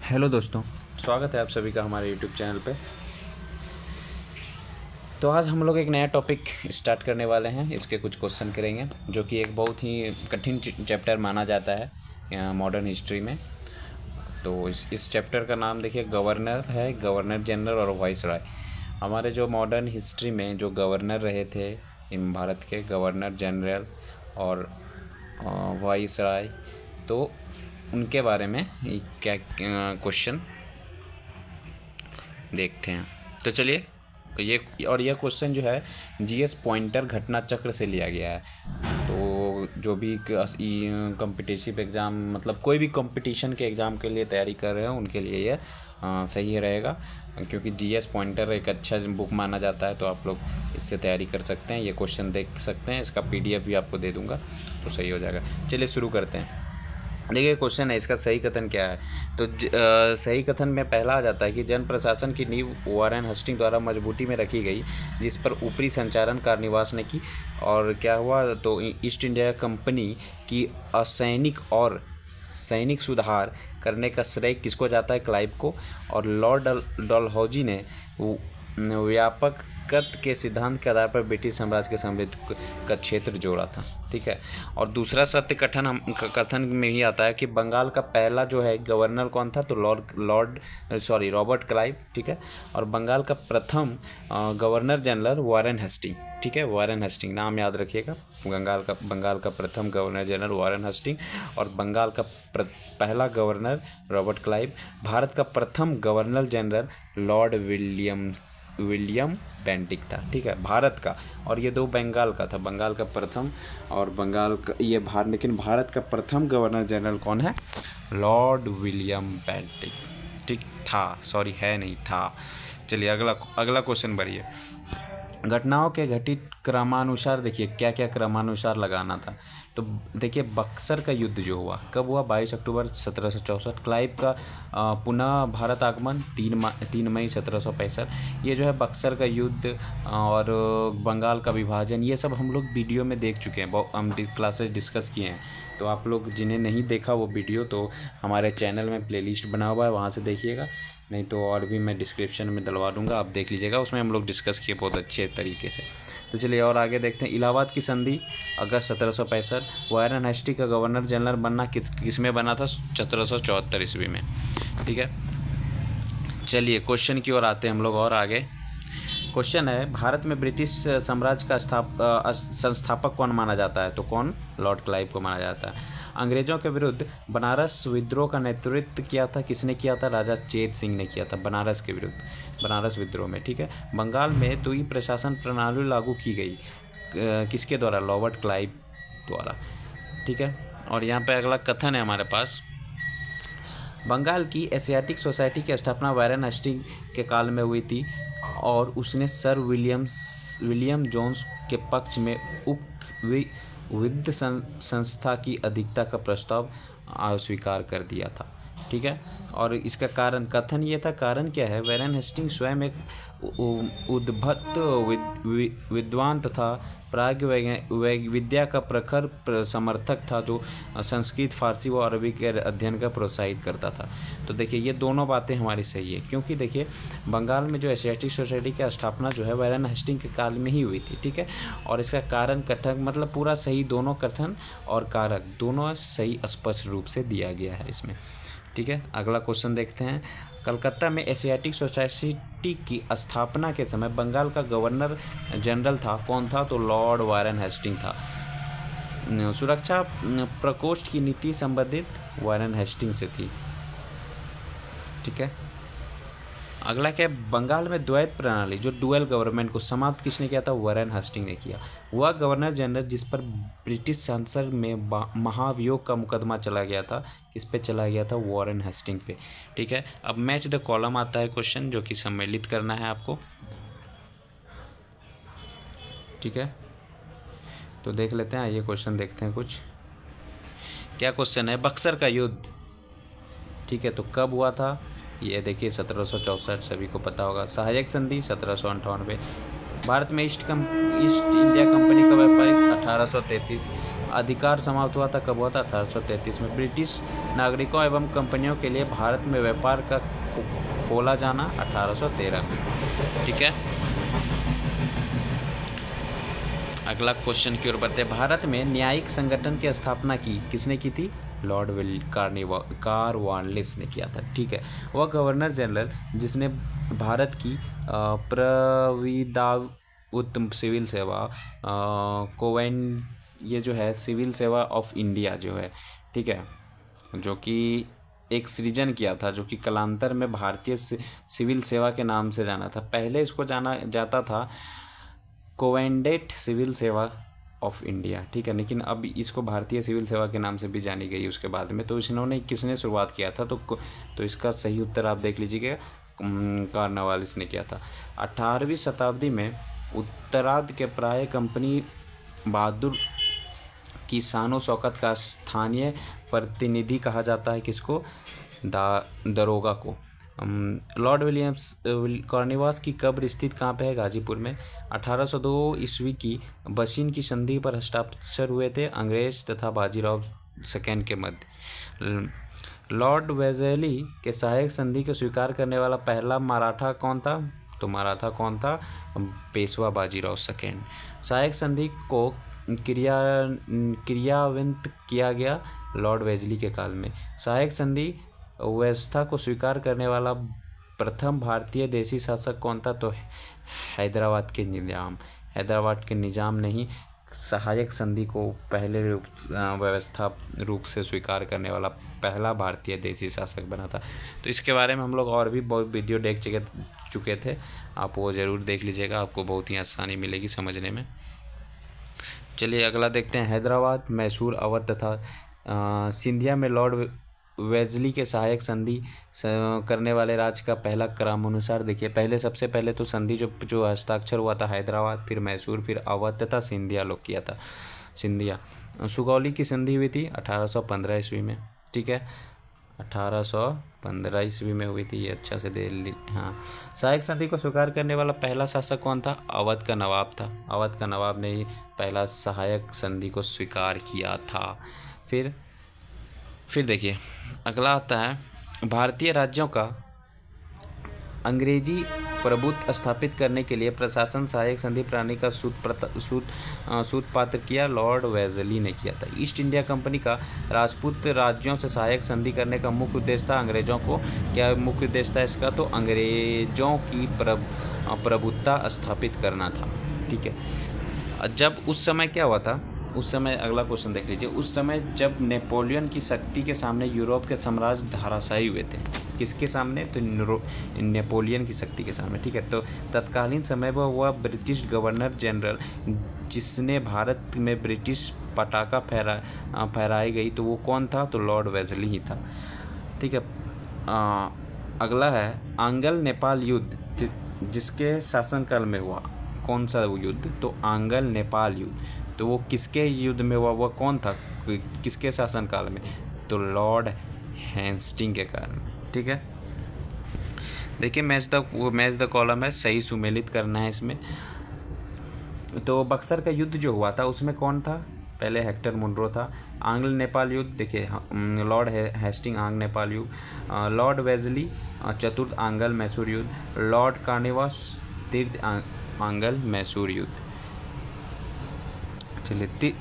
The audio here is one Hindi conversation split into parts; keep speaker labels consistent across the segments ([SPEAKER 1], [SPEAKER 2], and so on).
[SPEAKER 1] हेलो दोस्तों, स्वागत है आप सभी का हमारे यूट्यूब चैनल पे। तो आज हम लोग एक नया टॉपिक स्टार्ट करने वाले हैं। इसके कुछ क्वेश्चन करेंगे जो कि एक बहुत ही कठिन चैप्टर माना जाता है मॉडर्न हिस्ट्री में। तो इस चैप्टर का नाम देखिए, गवर्नर है, गवर्नर जनरल और वाइस रॉय। हमारे जो मॉडर्न हिस्ट्री में जो गवर्नर रहे थे इन भारत के, गवर्नर जनरल और वाइस रॉय, तो उनके बारे में क्या क्वेश्चन देखते हैं। तो चलिए, ये क्वेश्चन जो है जीएस पॉइंटर घटना चक्र से लिया गया है। तो जो भी कॉम्पिटिटिव एग्ज़ाम, मतलब कोई भी कंपटीशन के एग्ज़ाम के लिए तैयारी कर रहे हैं उनके लिए ये सही रहेगा, क्योंकि जीएस पॉइंटर एक अच्छा बुक माना जाता है। तो आप लोग इससे तैयारी कर सकते हैं, ये क्वेश्चन देख सकते हैं। इसका पीडीएफ भी आपको दे दूंगा तो सही हो जाएगा। चलिए शुरू करते हैं। देखिए क्वेश्चन है, इसका सही कथन क्या है। तो सही कथन में पहला आ जाता है कि जन प्रशासन की नींव वॉरेन हेस्टिंग द्वारा मजबूती में रखी गई, जिस पर ऊपरी संचालन कार्निवास ने की। और क्या हुआ, तो ईस्ट इंडिया कंपनी की असैनिक और सैनिक सुधार करने का श्रेय किसको जाता है, क्लाइव को। और लॉर्ड डलहौजी ने व्यापक कत के सिद्धांत के आधार पर ब्रिटिश साम्राज्य के समृद्ध का क्षेत्र जोड़ा था। ठीक है। और दूसरा सत्य कथन में ही आता है कि बंगाल का पहला जो है गवर्नर कौन था, तो रॉबर्ट क्लाइव। ठीक है। और बंगाल का प्रथम गवर्नर जनरल वॉरेन हेस्टिंग। ठीक है, वॉरेन हेस्टिंग नाम याद रखिएगा। बंगाल का प्रथम गवर्नर जनरल वॉरेन हेस्टिंग और बंगाल का पहला गवर्नर रॉबर्ट क्लाइव। भारत का प्रथम governor general Lord William Bentinck था। ठीक है, भारत का। और ये दो बंगाल का था, बंगाल का प्रथम और बंगाल का ये लेकिन भारत का प्रथम गवर्नर जनरल कौन है, लॉर्ड विलियम बेंटिक। ठीक था, सॉरी है नहीं था। चलिए अगला क्वेश्चन बढ़िए। घटनाओं के घटित क्रमानुसार देखिए, क्या क्या क्रमानुसार लगाना था। तो देखिए, बक्सर का युद्ध जो हुआ कब हुआ, 22 अक्टूबर 1764। क्लाइव का पुनः भारत आगमन 3 मई 1765। ये जो है बक्सर का युद्ध और बंगाल का विभाजन, ये सब हम लोग वीडियो में देख चुके हैं, हम क्लासेस डिस्कस किए हैं। तो आप लोग जिन्हें नहीं देखा वो वीडियो, तो हमारे चैनल में प्लेलिस्ट बना हुआ है, वहाँ से देखिएगा। नहीं तो और भी मैं डिस्क्रिप्शन में डलवा दूंगा, आप देख लीजिएगा, उसमें हम लोग डिस्कस किए बहुत अच्छे तरीके से। तो चलिए और आगे देखते हैं। इलाहाबाद की संधि अगस्त 1765। वॉरेन हेस्टिंग का गवर्नर जनरल बनना किस में बना था, 1774 ईस्वी में। ठीक है। चलिए क्वेश्चन की ओर आते हैं हम लोग और आगे। क्वेश्चन है, भारत में ब्रिटिश साम्राज्य का संस्थापक कौन माना जाता है, तो कौन, लॉर्ड क्लाइव को माना जाता है। अंग्रेजों के विरुद्ध बनारस विद्रोह का नेतृत्व किया था, किसने किया था, राजा चेत सिंह ने किया था, बनारस के विरुद्ध, बनारस विद्रोह में। ठीक है। बंगाल में द्वि प्रशासन प्रणाली लागू की गई, किसके द्वारा, रॉबर्ट क्लाइव द्वारा। ठीक है। और यहाँ पे अगला कथन है हमारे पास, बंगाल की एशियाटिक सोसाइटी की स्थापना वॉरेन हेस्टिंग के काल में हुई थी और उसने सर विलियम जोन्स के पक्ष में उक्त विद्ध संस्था की अधिकता का प्रस्ताव अस्वीकार कर दिया था। ठीक है। और इसका कारण, कथन ये था, कारण क्या है, वॉरेन हेस्टिंग स्वयं एक उद्भट विद्वान तथा प्राग विद्या का प्रखर समर्थक था, जो संस्कृत, फारसी व अरबी के अध्ययन का प्रोत्साहित करता था। तो देखिए ये दोनों बातें हमारी सही है, क्योंकि देखिए बंगाल में जो एशियाटिक सोसाइटी की स्थापना जो है वॉरेन हेस्टिंग के काल में ही हुई थी। ठीक है। और इसका कारण कथन मतलब पूरा सही, दोनों कथन और कारक दोनों सही स्पष्ट रूप से दिया गया है इसमें। ठीक है। अगला क्वेश्चन देखते हैं। कलकत्ता में एशियाटिक सोसाइटी की स्थापना के समय बंगाल का गवर्नर जनरल था, कौन था, तो लॉर्ड वॉरेन हेस्टिंग था। सुरक्षा प्रकोष्ठ की नीति संबंधित वॉरेन हेस्टिंग से थी। ठीक है। अगला क्या है, बंगाल में द्वैत प्रणाली, जो डुअल गवर्नमेंट को समाप्त किसने किया था, वॉरेन हेस्टिंग ने किया। वह गवर्नर जनरल जिस पर ब्रिटिश संसद में महाभियोग का मुकदमा चला गया था, किस पे चला गया था, वॉरेन हेस्टिंग पे। ठीक है। अब मैच द कॉलम आता है क्वेश्चन, जो कि सम्मिलित करना है आपको। ठीक है। तो देख लेते हैं, ये क्वेश्चन देखते हैं कुछ। क्या क्वेश्चन है, बक्सर का युद्ध, ठीक है, तो कब हुआ था, ये देखिए 1764, सभी को पता होगा। सहायक संधि 1798। भारत में ईस्ट इंडिया कंपनी का व्यापारिक 1833। अधिकार समाप्त हुआ था, कब हुआ था? 1833 में। ब्रिटिश नागरिकों एवं कंपनियों के लिए भारत में व्यापार का खोला जाना 1813 में। ठीक है, अगला क्वेश्चन की ओर बढ़ते हैं। भारत में न्यायिक संगठन की स्थापना किसने की थी? लॉर्ड कार्नवालिस ने किया था। ठीक है, वह गवर्नर जनरल जिसने भारत की प्रविदाउत सिविल सेवा कोवेन ये जो है सिविल सेवा ऑफ इंडिया जो है, ठीक है, जो कि एक सृजन किया था, जो कि कालांतर में भारतीय सिविल सेवा के नाम से जाना था। पहले इसको जाना जाता था कोवेंडेट सिविल सेवा ऑफ इंडिया। ठीक है, लेकिन अब इसको भारतीय सिविल सेवा के नाम से भी जानी गई उसके बाद में। तो इन्होंने किसने शुरुआत किया था? तो इसका सही उत्तर आप देख लीजिएगा, कार्नवालिस ने किया था। 18वीं शताब्दी में उत्तरार्ध के प्राय कंपनी बहादुर की शानो शौकत का स्थानीय प्रतिनिधि कहा जाता है। किसको? दरोगा को। लॉर्ड कॉर्नवालिस की कब्र स्थित कहाँ पे है? गाजीपुर में। 1802 ईस्वी की बशीन की संधि पर हस्ताक्षर हुए थे अंग्रेज तथा बाजीराव सेकेंड के मध्य। लॉर्ड वेजेली के सहायक संधि को स्वीकार करने वाला पहला मराठा कौन था? तो मराठा कौन था? पेशवा बाजीराव सेकेंड। सहायक संधि को क्रियान्वित किया गया लॉर्ड वेजेली के काल में। सहायक संधि व्यवस्था को स्वीकार करने वाला प्रथम भारतीय देशी शासक कौन था? तो हैदराबाद के निजाम ने ही सहायक संधि को पहले व्यवस्था रूप से स्वीकार करने वाला पहला भारतीय देशी शासक बना था। तो इसके बारे में हम लोग और भी बहुत वीडियो देख चुके थे, आप वो ज़रूर देख लीजिएगा, आपको बहुत ही आसानी मिलेगी समझने में। चलिए अगला देखते हैं। हैदराबाद, मैसूर, अवध तथा सिंधिया में लॉर्ड वेजेली के सहायक संधि करने वाले राज्य का पहला क्रमानुसार देखिए। सबसे पहले तो संधि जो हस्ताक्षर हुआ था हैदराबाद, फिर मैसूर, फिर अवध तथा सिंधिया लोग किया था। सुगौली की संधि हुई थी 1815 ईस्वी में। ठीक है, 1815 ईस्वी में हुई थी, ये अच्छा से दे ली। हाँ, सहायक संधि को स्वीकार करने वाला पहला शासक कौन था? अवध का नवाब था। अवध का नवाब ने ही पहला सहायक संधि को स्वीकार किया था। फिर देखिए अगला आता है, भारतीय राज्यों का अंग्रेजी प्रभुत्व स्थापित करने के लिए प्रशासन सहायक संधि प्रणाली का सूत्रपात किया लॉर्ड वेजेली ने किया था। ईस्ट इंडिया कंपनी का राजपूत राज्यों से सहायक संधि करने का मुख्य उद्देश्य था अंग्रेजों को, क्या मुख्य उद्देश्य था इसका? तो अंग्रेजों की प्रभुत्ता स्थापित करना था। ठीक है, जब उस समय क्या हुआ था? उस समय अगला क्वेश्चन देख लीजिए। उस समय जब नेपोलियन की शक्ति के सामने यूरोप के साम्राज्य धराशायी हुए थे। किसके सामने? तो नेपोलियन की शक्ति के सामने। ठीक है, तो तत्कालीन समय पर वह ब्रिटिश गवर्नर जनरल जिसने भारत में ब्रिटिश पताका फहराई गई, तो वो कौन था? तो लॉर्ड वेजेली ही था। ठीक है, अगला है आंग्ल नेपाल युद्ध जिसके शासनकाल में हुआ। कौन सा वो युद्ध? तो आंग्ल नेपाल युद्ध। तो वो किसके युद्ध में हुआ? वह कौन था? किसके शासनकाल में? तो लॉर्ड हेस्टिंग के काल में। ठीक है, देखिए मैच द कॉलम है, सही सुमेलित करना है इसमें। तो बक्सर का युद्ध जो हुआ था उसमें कौन था? पहले हेक्टर मुनरो था। आंग्ल नेपाल युद्ध देखिए, लॉर्ड हेस्टिंग आंग्ल नेपाल युद्ध, लॉर्ड वेजेली चतुर्थ आंग्ल मैसूर युद्ध, लॉर्ड कार्नवालिस तीर्थ आंग्ल मैसूर युद्ध। चलिए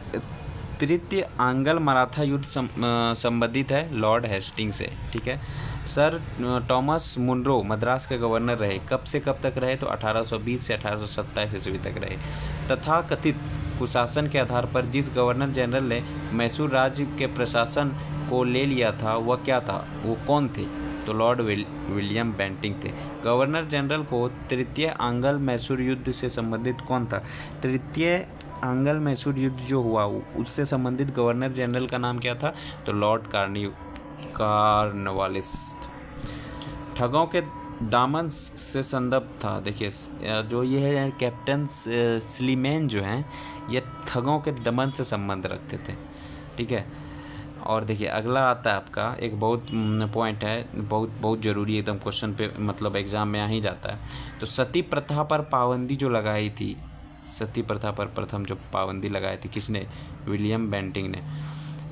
[SPEAKER 1] तृतीय आंग्ल मराठा युद्ध संबंधित है लॉर्ड हेस्टिंग से। ठीक है, सर टॉमस मुनरो मद्रास के गवर्नर रहे, कब से कब तक रहे? तो 1820 से 1827 ईस्वी तक रहे। तथा कथित कुशासन के आधार पर जिस गवर्नर जनरल ने मैसूर राज्य के प्रशासन को ले लिया था वह क्या था? वो कौन थे? तो लॉर्ड विलियम बेंटिंग थे। गवर्नर जनरल को तृतीय आंग्ल मैसूर युद्ध से संबंधित कौन था? तृतीय आंग्ल मैसूर युद्ध जो हुआ उससे संबंधित गवर्नर जनरल का नाम क्या था? तो लॉर्ड कार्नवालिस। ठगों के दामन से संदर्भ था। देखिए जो ये है कैप्टन स्लीमैन जो हैं ये ठगों के दमन से संबंध रखते थे। ठीक है, और देखिए अगला आता है आपका एक बहुत पॉइंट है, बहुत ज़रूरी एकदम क्वेश्चन पे मतलब एग्जाम में आ ही जाता है। तो सती प्रथा पर पाबंदी जो लगाई थी, सती प्रथा पर प्रथम जो पाबंदी लगाई थी किसने? विलियम बेंटिंक ने।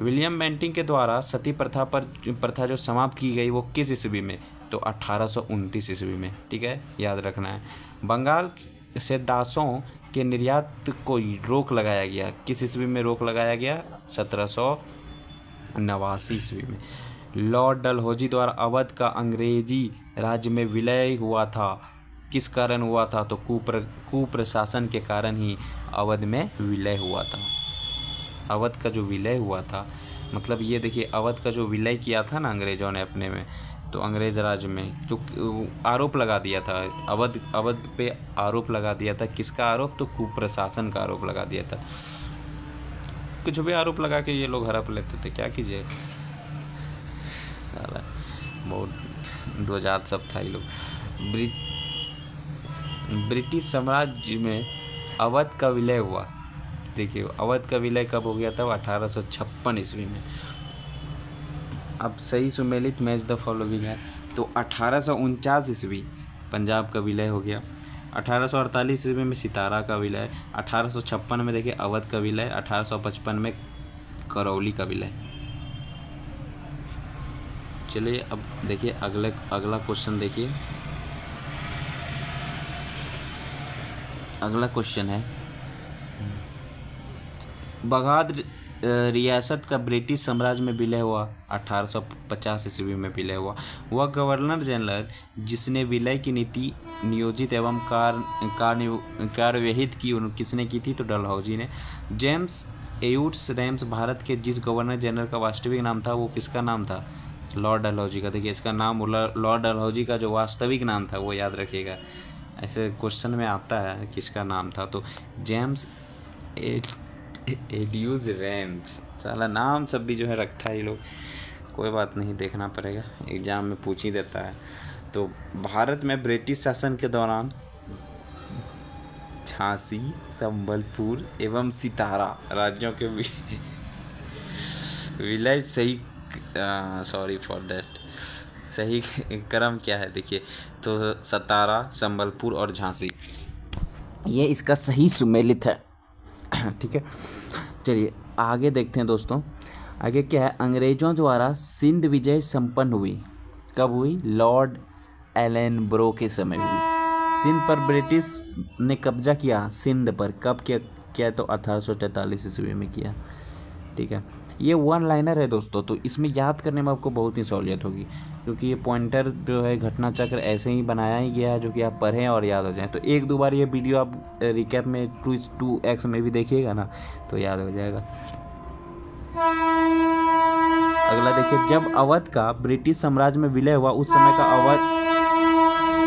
[SPEAKER 1] विलियम बेंटिंक के द्वारा सती प्रथा जो समाप्त की गई वो किस ईस्वी में? तो 1829 ईस्वी में। ठीक है, याद रखना है। बंगाल से दासों के निर्यात को रोक लगाया गया, किस ईस्वी में रोक लगाया गया? 1789 ईस्वी में। लॉर्ड डलहौजी द्वारा अवध का अंग्रेजी राज्य में विलय हुआ था, किस कारण हुआ था? तो कुप्रशासन के कारण ही अवध में विलय हुआ था। अवध का जो विलय हुआ था, मतलब ये देखिए, अवध का जो विलय किया था ना अंग्रेजों ने अपने में, तो अंग्रेज राज में जो आरोप लगा दिया था, अवध पे आरोप लगा दिया था। किसका आरोप? तो कुप्रशासन का आरोप लगा दिया था। कुछ भी आरोप लगा के ये लोग हड़प लेते थे, क्या कीजिए, साला बहुत दो जात सब था ये लोग। ब्रिटिश साम्राज्य में अवध का विलय हुआ। देखिए, अवध का विलय कब हो गया था? 1856 ईस्वी में। अब सही सुमेलित मैच द फॉलोइंग है, तो 1849 ईस्वी पंजाब का विलय हो गया। 1848 ईस्वी में सितारा का विलय। 1856 में देखिए अवध का विलय। 1855 में करौली का विलय। चलिए अब देखिए अगला क्वेश्चन देखिए। अगला क्वेश्चन है, बगाद रियासत का ब्रिटिश साम्राज्य में विलय हुआ। 1850 ईस्वी में विलय हुआ। वह गवर्नर जनरल जिसने विलय की नीति नियोजित एवं कार्यवाहित की, किसने की थी? तो डलहौजी ने। जेम्स एयूट्स रेम्स भारत के जिस गवर्नर जनरल का वास्तविक नाम था वो किसका नाम था? लॉर्ड डलहौजी का। देखिए इसका नाम लॉर्ड डलहौजी का जो वास्तविक नाम था वो याद रखिएगा, ऐसे क्वेश्चन में आता है किसका नाम था। तो जेम्स एड्यूज रेम्स। साला नाम सब भी जो है रखता है ये लोग, कोई बात नहीं, देखना पड़ेगा, एग्जाम में पूछ ही देता है। तो भारत में ब्रिटिश शासन के दौरान झांसी, संबलपुर एवं सितारा राज्यों के विलय सही सही क्रम क्या है? देखिए, तो सतारा, संबलपुर और झांसी, ये इसका सही सुमेलित है। ठीक है, चलिए आगे देखते हैं दोस्तों। आगे क्या है? अंग्रेजों द्वारा सिंध विजय संपन्न हुई, कब हुई? लॉर्ड एलनब्रो के समय हुई। सिंध पर ब्रिटिश ने कब्जा किया, सिंध पर कब किया? तो 1843 ईस्वी में किया। ठीक है, ये वन लाइनर है दोस्तों, तो इसमें याद करने में आपको बहुत ही सहूलियत होगी, क्योंकि ये पॉइंटर जो है घटना चक्र ऐसे ही बनाया ही गया है जो कि आप पढ़ें और याद हो जाए। तो एक दो बार ये वीडियो आप रिकैप में 2x में भी देखिएगा ना, तो याद हो जाएगा। अगला देखिए, जब अवध का ब्रिटिश साम्राज्य में विलय हुआ उस समय का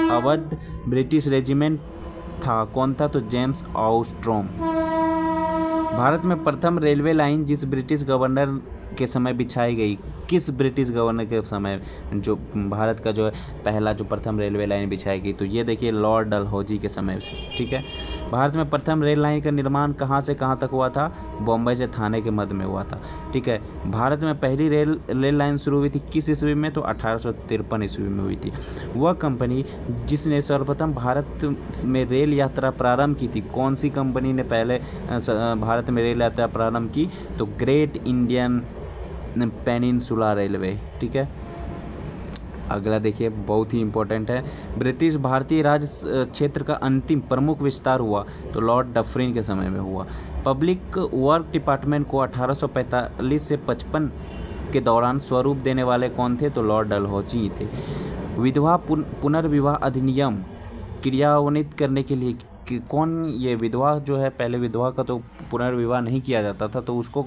[SPEAKER 1] अवध ब्रिटिश रेजिमेंट था, कौन था? तो जेम्स आर्मस्ट्रॉन्ग। भारत में प्रथम रेलवे लाइन जिस ब्रिटिश गवर्नर के समय बिछाई गई, किस ब्रिटिश गवर्नर के समय जो भारत का जो है पहला जो प्रथम रेलवे लाइन बिछाई गई? तो ये देखिए लॉर्ड डलहौजी के समय से। ठीक है, भारत में प्रथम रेल लाइन का निर्माण कहाँ से कहाँ तक हुआ था? बॉम्बे से थाने के मध्य में हुआ था। ठीक है, भारत में पहली रेल लाइन शुरू हुई थी किस ईस्वी में? तो 1853 ईस्वी में हुई थी। वह कंपनी जिसने सर्वप्रथम भारत में रेल यात्रा प्रारंभ की थी, कौन सी कंपनी ने पहले भारत में रेल यात्रा प्रारंभ की? तो ग्रेट इंडियन पेनिनसुला रेलवे। ठीक है, अगला देखिए बहुत ही इंपॉर्टेंट है, ब्रिटिश भारतीय राज क्षेत्र का अंतिम प्रमुख विस्तार हुआ, तो लॉर्ड डफरिन के समय में हुआ। पब्लिक वर्क डिपार्टमेंट को 1845 से 55 के दौरान स्वरूप देने वाले कौन थे? तो लॉर्ड डलहौजी थे। विधवा पुनर्विवाह अधिनियम क्रियान्वित करने के लिए कौन, ये विधवा जो है, पहले विधवा का तो पुनर्विवाह नहीं किया जाता था, तो उसको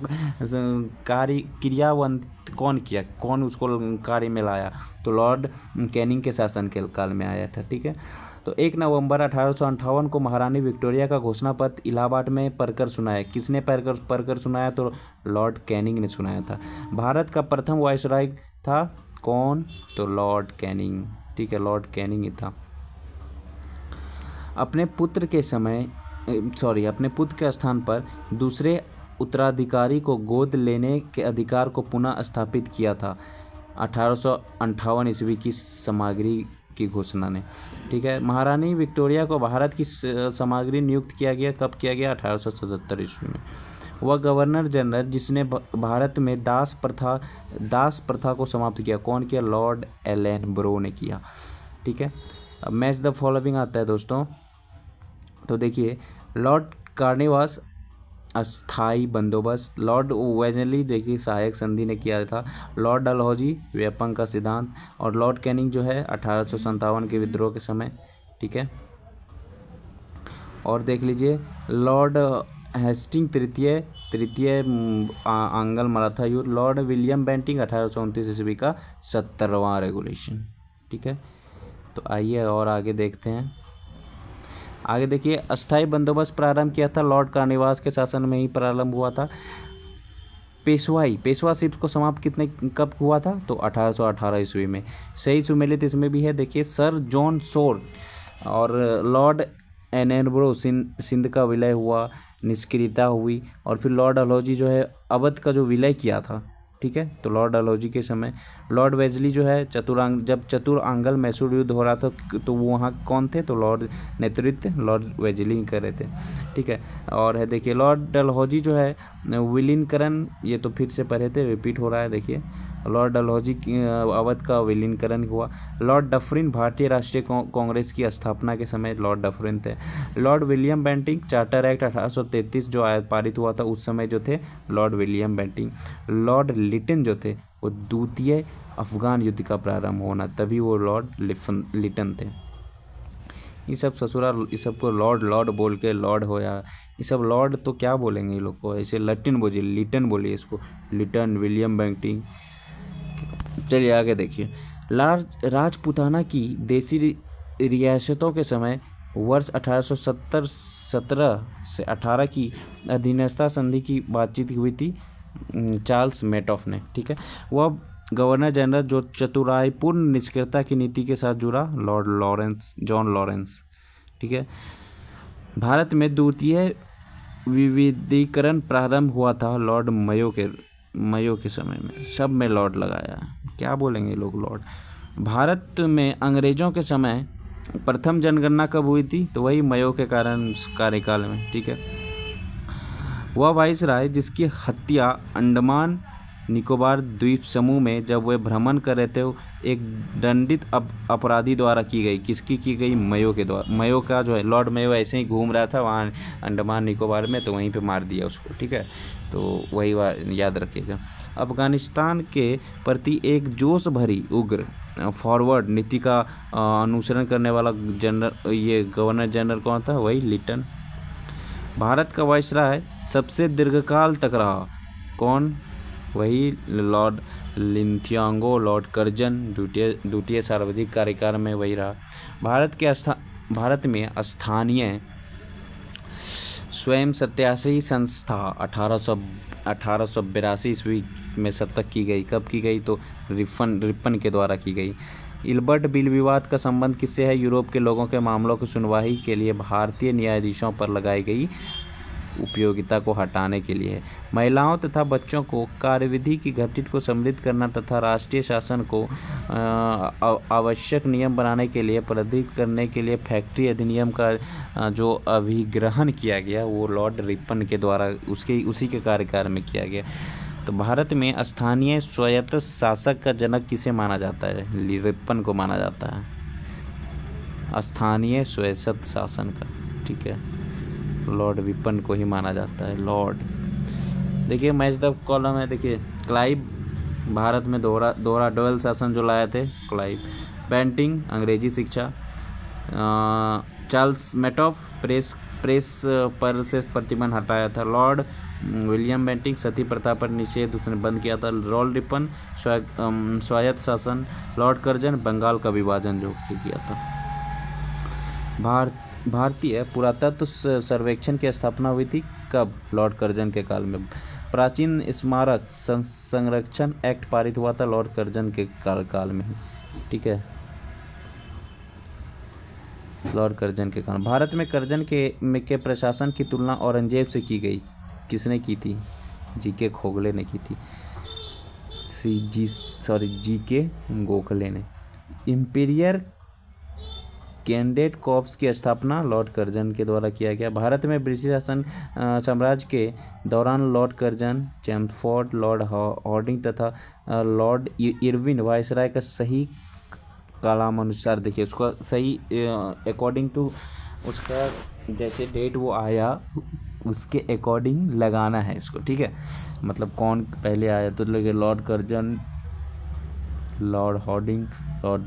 [SPEAKER 1] क्रियान्वित कौन किया, कौन उसको कार्य में लाया? तो लॉर्ड कैनिंग के शासन के काल में आया था। ठीक है, तो 1 नवंबर 1858 को महारानी विक्टोरिया का घोषणा पत्र इलाहाबाद में पढ़कर सुनाया। किसने पढ़कर सुनाया? तो लॉर्ड कैनिंग ने सुनाया था। भारत का प्रथम वायसराय था कौन? तो लॉर्ड कैनिंग। ठीक है, लॉर्ड कैनिंग ही था। अपने पुत्र के स्थान पर दूसरे उत्तराधिकारी को गोद लेने के अधिकार को पुनः स्थापित किया था। 1858 ईस्वी की सामग्री की घोषणा ने। ठीक है, महारानी विक्टोरिया को भारत की सामग्री नियुक्त किया गया, कब किया गया? 1877 ईस्वी में। वह गवर्नर जनरल जिसने भारत में दास प्रथा को समाप्त किया, कौन किया? लॉर्ड एलन ब्रो ने किया। ठीक है, अब मैच द फॉलोइंग आता है दोस्तों। तो देखिए, लॉर्ड कार्निवास अस्थाई बंदोबस्त, लॉर्ड वेजली देखिए सहायक संधि ने किया था, लॉर्ड डलहौजी व्यापक का सिद्धांत, और लॉर्ड कैनिंग जो है 1857 के विद्रोह के समय। ठीक है, और देख लीजिए लॉर्ड हेस्टिंग तृतीय आंग्ल मराठा युद्ध, लॉर्ड विलियम बेंटिंग 1829 ईस्वी का 70वां रेगुलेशन। ठीक है, तो आइए और आगे देखते हैं। आगे देखिए, अस्थाई बंदोबस्त प्रारंभ किया था लॉर्ड कार्निवास के शासन में ही प्रारंभ हुआ था। पेशवाशिप को समाप्त कब हुआ था? तो 1818 ईस्वी में। सही सुमेलित इसमें भी है, देखिए सर जॉन शोर और लॉर्ड एनबरो सिंध का विलय हुआ, निष्क्रियता हुई, और फिर लॉर्ड डलहौजी जो है अवध का जो विलय किया था। ठीक है, तो लॉर्ड डलहौजी के समय लॉर्ड वेजली जो है जब चतुरांगल मैसूर युद्ध हो रहा था तो वो वहाँ कौन थे? तो लॉर्ड नेतृत्व लॉर्ड वेजली कर रहे थे। ठीक है, और है देखिए लॉर्ड डलहौजी जो है विलीनीकरण, ये तो फिर से पढ़े थे, रिपीट हो रहा है। देखिए लॉर्ड डलहौजी अवध का विलीनीकरण हुआ। लॉर्ड डफरिन भारतीय राष्ट्रीय कांग्रेस की स्थापना के समय लॉर्ड डफरिन थे। Lord William Bentinck charter act 1833 जो पारित हुआ था उस समय जो थे lord William Bentinck. Lord Lytton जो थे वो द्वितीय अफगान युद्ध का प्रारंभ होना, तभी वो लॉर्ड लिटन थे। ये सब ससुराल, ये सबको लॉर्ड बोल के लॉर्ड होया, ये सब लॉर्ड तो क्या बोलेंगे ये लोग को, ऐसे लटिन बोलिए, लिटन बोलिए इसको, लिटन विलियम बेंटिंग। चलिए आगे देखिए, राजपूताना की देसी रियासतों के समय वर्ष 1817 से 18 की अधीनस्थ संधि की बातचीत हुई थी चार्ल्स मेटॉफ ने। ठीक है, वह गवर्नर जनरल जो चतुराईपूर्ण निष्क्रियता की नीति के साथ जुड़ा, जॉन लॉरेंस। ठीक है, भारत में द्वितीय विविधीकरण प्रारंभ हुआ था लॉर्ड मयो के समय में। सब में लॉर्ड लगाया, क्या बोलेंगे लोग लॉर्ड। भारत में अंग्रेजों के समय प्रथम जनगणना कब हुई थी? तो वही मयो के कार्यकाल में। ठीक है, वह वाइसराय जिसकी हत्या अंडमान निकोबार द्वीप समूह में जब वे भ्रमण कर रहे थे एक दंडित अपराधी द्वारा की गई। किसकी की गई? मयो के द्वारा। मयो का जो है लॉर्ड मयो ऐसे ही घूम रहा था वहाँ अंडमान निकोबार में, तो वहीं पे मार दिया उसको। ठीक है, तो वही याद रखिएगा। अफगानिस्तान के प्रति एक जोश भरी उग्र फॉरवर्ड नीति का अनुसरण करने वाला गवर्नर जनरल कौन था? वही लिटन। भारत का वाइसराय सबसे दीर्घकाल तक रहा, कौन? वही लॉर्ड लिंथियांगो, लॉर्ड कर्जन, द्वितीय सर्वाधिक कार्यकाल में वही रहा। भारत में स्थानीय स्वयं सत्यासी संस्था 1882 ईस्वी में शतक की गई। कब की गई? तो रिपन के द्वारा की गई। इल्बर्ट बिल विवाद का संबंध किससे है? यूरोप के लोगों के मामलों की सुनवाई के लिए भारतीय न्यायाधीशों पर लगाई गई उपयोगिता को हटाने के लिए। महिलाओं तथा बच्चों को कार्यविधि की घटित को सम्मिलित करना तथा राष्ट्रीय शासन को आवश्यक नियम बनाने के लिए प्रेरित करने के लिए फैक्ट्री अधिनियम का जो अभिग्रहण किया गया वो लॉर्ड रिपन के द्वारा उसी के कार्यकाल में किया गया। तो भारत में स्थानीय स्वायत्त शासक का जनक किसे माना जाता है? रिपन को माना जाता है, स्थानीय स्वायत्त शासन का। ठीक है, लॉर्ड रिपन को ही माना जाता है लॉर्ड। देखिए मैच द कॉलम है, देखिए क्लाइव भारत में दोहरा डुअल शासन जो लाए थे क्लाइव। बेंटिंग अंग्रेजी शिक्षा। चार्ल्स मेटॉफ प्रेस पर से प्रतिबंध हटाया था। लॉर्ड विलियम बेंटिंग सती प्रथा पर निषेध उसने बंद किया था। लॉर्ड रिपन स्वायत्त शासन। लॉर्ड कर्जन बंगाल का विभाजन जो किया था। भारतीय पुरातत्व सर्वेक्षण की स्थापना हुई थी कब? लॉर्ड कर्जन के काल में। प्राचीन स्मारक संरक्षण एक्ट पारित हुआ था लॉर्ड कर्जन के काल में। ठीक है, लॉर्ड कर्जन के काल। भारत में कर्जन के प्रशासन की तुलना औरंगजेब से की गई। किसने की थी? जी.के. खोगले ने की थी। जी.के. गोखले ने। इंपीरियर कैडेट कॉर्प्स की स्थापना लॉर्ड कर्जन के द्वारा किया गया। भारत में ब्रिटिश शासन साम्राज्य के दौरान Lord Curzon, Chelmsford, Lord Harding तथा लॉर्ड इरविन वायसराय का सही कालाम अनुसार, देखिए उसका सही अकॉर्डिंग टू उसका जैसे डेट वो आया उसके अकॉर्डिंग लगाना है इसको, ठीक है। मतलब कौन पहले आया, तो लगे Lord Curzon, Lord Harding, Lord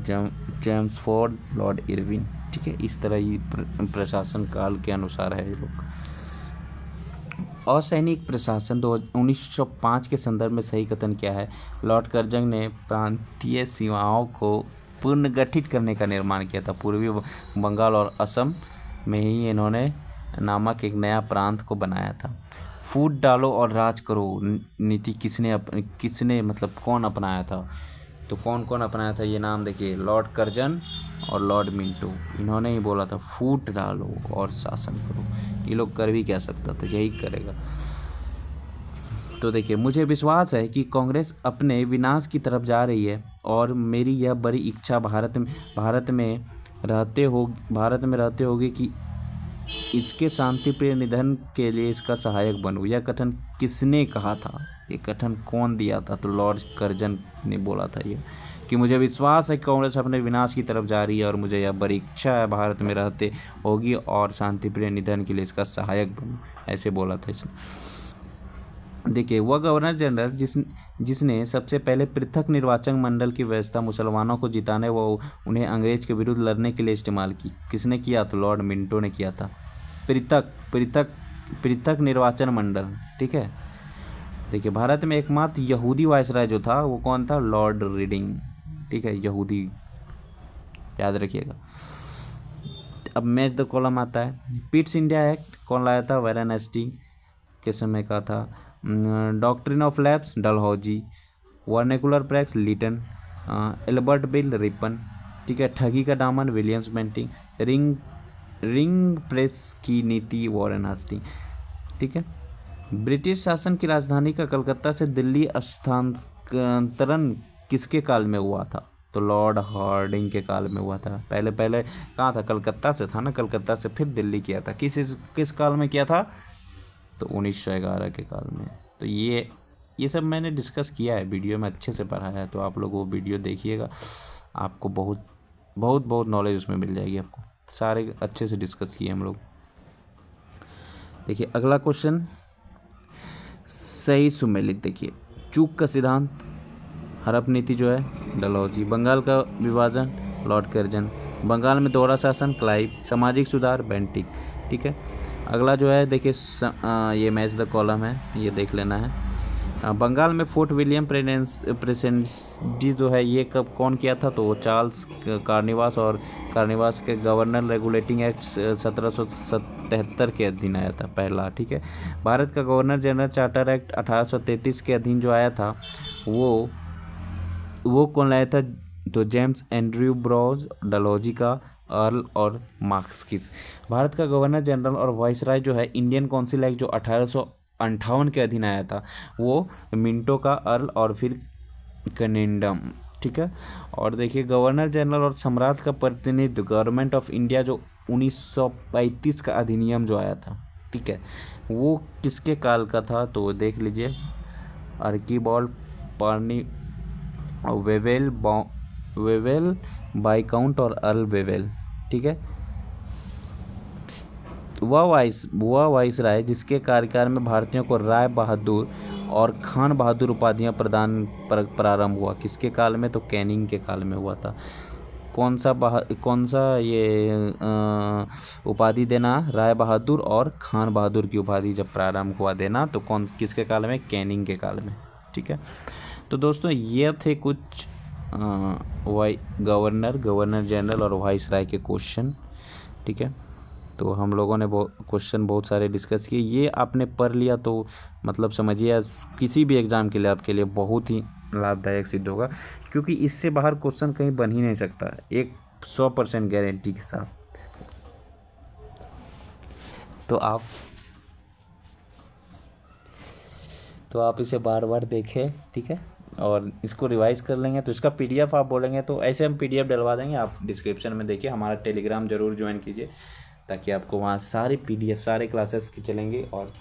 [SPEAKER 1] Chelmsford, Lord Irwin, ठीक है। इस तरह ही प्रशासन काल के अनुसार है ये लोग। असैनिक प्रशासन 1905 के संदर्भ में सही कथन क्या है? लॉर्ड कर्जन ने प्रांतीय सीमाओं को पुनर्गठित करने का निर्माण किया था। पूर्वी बंगाल और असम में ही इन्होंने नामक एक नया प्रांत को बनाया था। फूट डालो और राज करो नीति किसने मतलब कौन अपनाया था? तो कौन कौन अपनाया था ये नाम देखिए, लॉर्ड कर्जन और लॉर्ड मिंटो, इन्होंने ही बोला था फूट डालो और शासन करो। ये लोग कर भी क्या सकता था, यही करेगा। तो देखिए, मुझे विश्वास है कि कांग्रेस अपने विनाश की तरफ जा रही है और मेरी यह बड़ी इच्छा भारत में रहते होगी कि इसके शांतिप्रिय निधन के लिए इसका सहायक बनूं। यह कथन किसने कहा था? ये कथन कौन दिया था? तो लॉर्ड कर्जन ने बोला था ये, कि मुझे विश्वास है कि कांग्रेस अपने विनाश की तरफ जा रही है और मुझे यह बड़ी इच्छा है भारत में रहते होगी और शांतिप्रिय निधन के लिए इसका सहायक बनूं, ऐसे बोला था इसने। देखिए, वह गवर्नर जनरल जिसने सबसे पहले पृथक निर्वाचन मंडल की व्यवस्था मुसलमानों को जिताने व उन्हें अंग्रेज के विरुद्ध लड़ने के लिए इस्तेमाल की, किसने किया? तो लॉर्ड मिंटो ने किया था। पृथक निर्वाचन मंडल, ठीक है। देखिए, भारत में एकमात्र यहूदी वायसराय जो था वो कौन था? लॉर्ड रीडिंग, ठीक है, यहूदी, याद रखिएगा। अब मैच द कॉलम आता है। पिट्स इंडिया एक्ट कौन लाया था? वारेन हेस्टिंग के समय का था। Doctrine of lapse Dalhousie. Vernacular press Lytton. Ilbert bill Ripon, ठीक है। ठगी का दामन विलियम्स बेंटिंग। रिंग प्रेस की नीति वारेन हेस्टिंग, ठीक है। ब्रिटिश शासन की राजधानी का कलकत्ता से दिल्ली स्थानांतरण किसके काल में हुआ था? तो लॉर्ड हार्डिंग के काल में हुआ था। पहले कहाँ था? कलकत्ता से था ना, कलकत्ता से फिर दिल्ली किया था। किस काल में किया था? तो 1911 के काल में। तो ये सब मैंने डिस्कस किया है, वीडियो में अच्छे से पढ़ाया है, तो आप लोग वो वीडियो देखिएगा, आपको बहुत नॉलेज उसमें मिल जाएगी आपको। सारे अच्छे से डिस्कस किए हम लोग। देखिए, अगला क्वेश्चन सही सुमेलित। देखिए, चूक का सिद्धांत, हड़प नीति जो है डलहौजी। बंगाल का विभाजन लॉर्ड कर्जन। बंगाल में दोहरा शासन क्लाइव। सामाजिक सुधार बेंटिक, ठीक है। अगला जो है देखिए, ये मैच द कॉलम है, ये देख लेना है। बंगाल में फोर्ट विलियम प्रेसिडेंसी जो है ये कब कौन किया था? तो चार्ल्स कार्निवास, और कार्निवास के गवर्नर रेगुलेटिंग एक्ट 1773 के अधीन आया था पहला, ठीक है। भारत का गवर्नर जनरल चार्टर एक्ट 1833 के अधीन जो आया था वो कौन लाया था? तो जेम्स एंड्रयू ब्रॉज, डलहौजी का अर्ल और मार्क्सिस। भारत का गवर्नर जनरल और वाइसराय जो है इंडियन काउंसिल एक्ट जो 1858 के अधीन आया था वो मिंटो का, अर्ल और फिर कनिंगडम, ठीक है। और देखिए, गवर्नर जनरल और सम्राट का प्रतिनिधि गवर्नमेंट ऑफ इंडिया जो 1935 का अधिनियम जो आया था, ठीक है, वो किसके काल का था? तो देख लीजिए, आर्कीबाल्ड पार्नी वेवेल बाइकाउंट और अर्ल वेवेल, ठीक है। वह वाइसराय जिसके कार्यकाल में भारतीयों को राय बहादुर और खान बहादुर उपाधियां प्रदान प्रारंभ हुआ, किसके काल में? तो कैनिंग के काल में हुआ था। कौन सा ये उपाधि देना? राय बहादुर और खान बहादुर की उपाधि जब प्रारंभ हुआ देना, तो किसके काल में? कैनिंग के काल में, ठीक है। तो दोस्तों, ये थे कुछ गवर्नर जनरल और वाइसराय के क्वेश्चन, ठीक है। तो हम लोगों ने क्वेश्चन बहुत सारे डिस्कस किए। ये आपने पढ़ लिया तो मतलब समझिए किसी भी एग्ज़ाम के लिए आपके लिए बहुत ही लाभदायक सिद्ध होगा, क्योंकि इससे बाहर क्वेश्चन कहीं बन ही नहीं सकता, 100% गारंटी के साथ। तो आप इसे बार बार देखें, ठीक है। और इसको रिवाइज़ कर लेंगे तो इसका PDF आप बोलेंगे तो ऐसे हम PDF डलवा देंगे। आप डिस्क्रिप्शन में देखिए, हमारा टेलीग्राम ज़रूर ज्वाइन कीजिए ताकि आपको वहाँ सारी PDF सारे क्लासेस की चलेंगी। और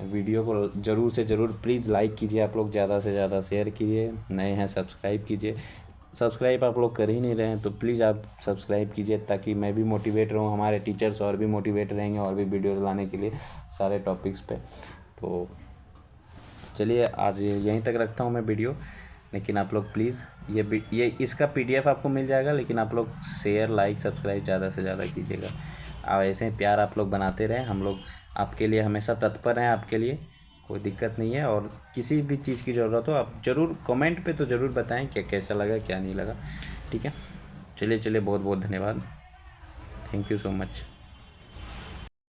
[SPEAKER 1] वीडियो को ज़रूर से ज़रूर प्लीज़ लाइक कीजिए, आप लोग ज़्यादा से ज़्यादा शेयर कीजिए, नए हैं सब्सक्राइब कीजिए। सब्सक्राइब आप लोग कर ही नहीं रहे हैं तो प्लीज़ आप सब्सक्राइब कीजिए ताकि मैं भी मोटिवेट रहूँ, हमारे टीचर्स और भी मोटिवेट रहेंगे और भी वीडियोज़ लाने के लिए सारे टॉपिक्स पे। तो चलिए आज यहीं तक रखता हूँ मैं वीडियो, लेकिन आप लोग प्लीज़ ये इसका PDF आपको मिल जाएगा, लेकिन आप लोग शेयर लाइक सब्सक्राइब ज़्यादा से ज़्यादा कीजिएगा। और ऐसे ही प्यार आप लोग बनाते रहें, हम लोग आपके लिए हमेशा तत्पर हैं, आपके लिए कोई दिक्कत नहीं है। और किसी भी चीज़ की ज़रूरत हो आप ज़रूर कमेंट पे तो ज़रूर बताएं कि कैसा लगा क्या नहीं लगा, ठीक है। चलिए बहुत बहुत धन्यवाद, थैंक यू सो मच।